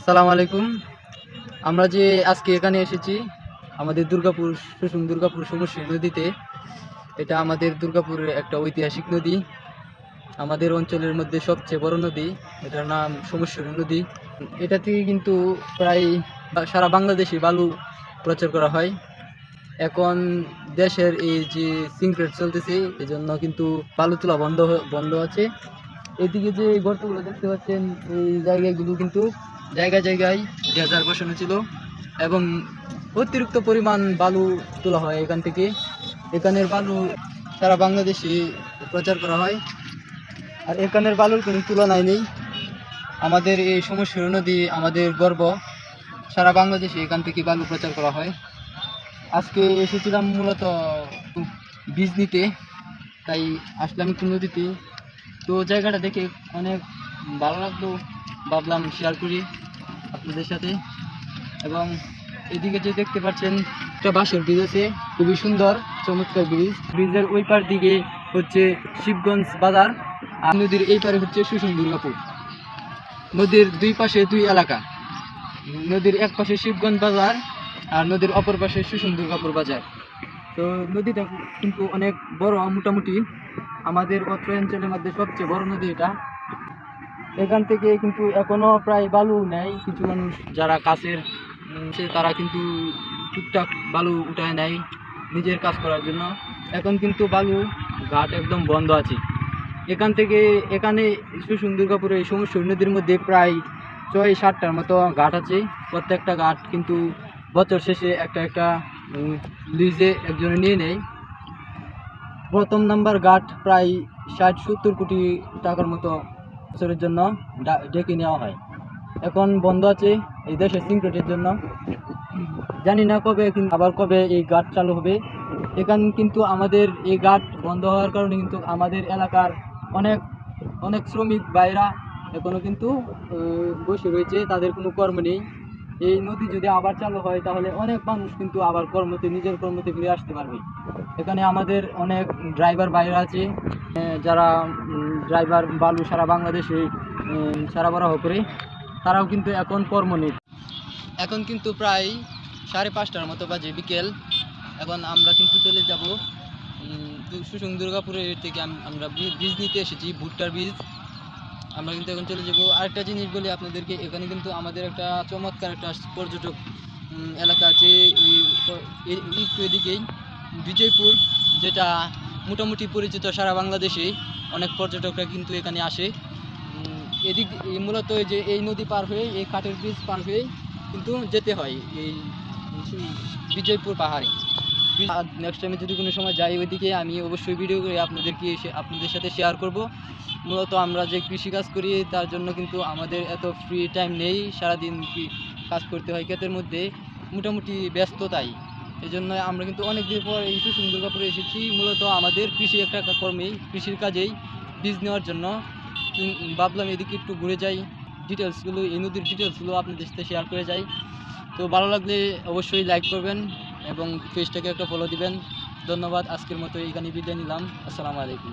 আসসালামু আলাইকুম। আমরা যে আজকে এখানে এসেছি আমাদের দুর্গাপুর সমুশ্রী নদীতে। এটা আমাদের দুর্গাপুরের একটা ঐতিহাসিক নদী, আমাদের অঞ্চলের মধ্যে সবচেয়ে বড় নদী। এটার নাম সমুশ্রী নদী। এটা থেকে কিন্তু প্রায় সারা বাংলাদেশে বালু প্রচার করা হয়। এখন দেশের এই যে সিনক্রেট চলতেছে, এজন্য কিন্তু বালু তোলা বন্ধ আছে। এদিকে যে গর্তগুলো দেখতে পাচ্ছেন, এই জায়গাগুলো কিন্তু জায়গায় জায়গায় ডেজার বসানো ছিল এবং অতিরিক্ত পরিমাণ বালু তোলা হয় এখান থেকে। এখানের বালু সারা বাংলাদেশে প্রচার করা হয়, আর এখানের বালুর কোনো তুলনায় নেই। আমাদের এই সমুশ্রী নদী আমাদের গর্ব, সারা বাংলাদেশে এখান থেকে বালু প্রচার করা হয়। আজকে এসেছিলাম মূলত বীজ নিতে, তাই আসলাম একটু নদীতে। তো জায়গাটা দেখে অনেক ভালো লাগলো, ভাবলাম শেয়ার করি আপনাদের সাথে। এবং এদিকে যে দেখতে পাচ্ছেন একটা বাঁশের ব্রিজ আছে, খুবই সুন্দর চমৎকার ব্রিজ। ব্রিজের ওই পার দিকে হচ্ছে শিবগঞ্জ বাজার, আর নদীর এই পারে হচ্ছে সুসুন দুর্গাপুর। নদীর দুই পাশে দুই এলাকা, নদীর এক পাশে শিবগঞ্জ বাজার আর নদীর অপর পাশে সুসুন দুর্গাপুর বাজার। তো নদীটা কিন্তু অনেক বড়, মোটামুটি আমাদের অত্র অঞ্চলের মধ্যে সবচেয়ে বড় নদী এটা। এখান থেকে কিন্তু এখনো প্রায় বালু নেয় কিছু মানুষ, যারা কাছের তারা কিন্তু টুকটাক বালু উঠায় নেয় নিজের কাজ করার জন্য। এখন কিন্তু বালু ঘাট একদম বন্ধ আছে। এখানে সুসুন দুর্গাপুরে এই সমস্ত নদীর মধ্যে প্রায় ৬-৭টার মতো ঘাট আছে। প্রত্যেকটা ঘাট কিন্তু বছর শেষে একটা লিজে একজনে নিয়ে নেয়। প্রথম নাম্বার ঘাট প্রায় ৬০-৭০ কোটি টাকার মতো বছরের জন্য ডেকে নেওয়া হয়। এখন বন্ধ আছে এই দেশের সিনক্রেটের জন্য। জানি না কবে এই ঘাট চালু হবে। এখান কিন্তু আমাদের এই ঘাট বন্ধ হওয়ার কারণে কিন্তু আমাদের এলাকার অনেক অনেক শ্রমিক ভাইরা এখনো কিন্তু বসে রয়েছে, তাদের কোনো কর্ম নেই। এই নদী যদি আবার চালু হয় তাহলে অনেক মানুষ কিন্তু আবার নিজের কর্মতে ফিরে আসতে পারবে। এখানে আমাদের অনেক ড্রাইভার ভাইরা আছে, যারা ড্রাইভার বালু সারা বাংলাদেশে সরবরাহ করে, তারাও কিন্তু এখন কর্ম নেই। এখন কিন্তু প্রায় 5:30টার মতো বাজে, বিকেল। এখন আমরা কিন্তু চলে যাব সুসুন দুর্গাপুরের থেকে। আমরা বীজ নিতে এসেছি, ভুট্টার বীজ। আমরা কিন্তু এখন চলে যাব। আরেকটা জিনিস বলি আপনাদেরকে, এখানে কিন্তু আমাদের একটা চমৎকার একটা পর্যটক এলাকা আছে একটু এদিকেই, বিজয়পুর, যেটা মোটামুটি পরিচিত সারা বাংলাদেশে। অনেক পর্যটকরা কিন্তু এখানে আসে। এদিক মূলত এই নদী পার হয়ে, এই কাঠের ব্রিজ পার হয়ে কিন্তু যেতে হয় এই বিজয়পুর পাহাড়ে। নেক্সট টাইমে যদি কোনো সময় যাই ওইদিকে, আমি অবশ্যই ভিডিও করে আপনাদের সাথে শেয়ার করব। মূলত আমরা যে কৃষিকাজ করি তার জন্য কিন্তু আমাদের এত ফ্রি টাইম নেই, সারাদিন কাজ করতে হয় ক্ষেতের মধ্যে, মোটামুটি ব্যস্ততাই। এই জন্য আমরা কিন্তু অনেক দিন পর এই সুসুন দুর্গাপুরে এসেছি, মূলত আমাদের কৃষির কাজেই বীজ নেওয়ার জন্য। ভাবলাম এদিকে একটু ঘুরে যাই, এই নদীর ডিটেলসগুলো আপনাদের সাথে শেয়ার করে যাই। তো ভালো লাগলে অবশ্যই লাইক করবেন এবং পেজটাকে একটা ফলো দিবেন। ধন্যবাদ। আজকের মতো এইখানে বিদায় নিলাম। আসসালামু আলাইকুম।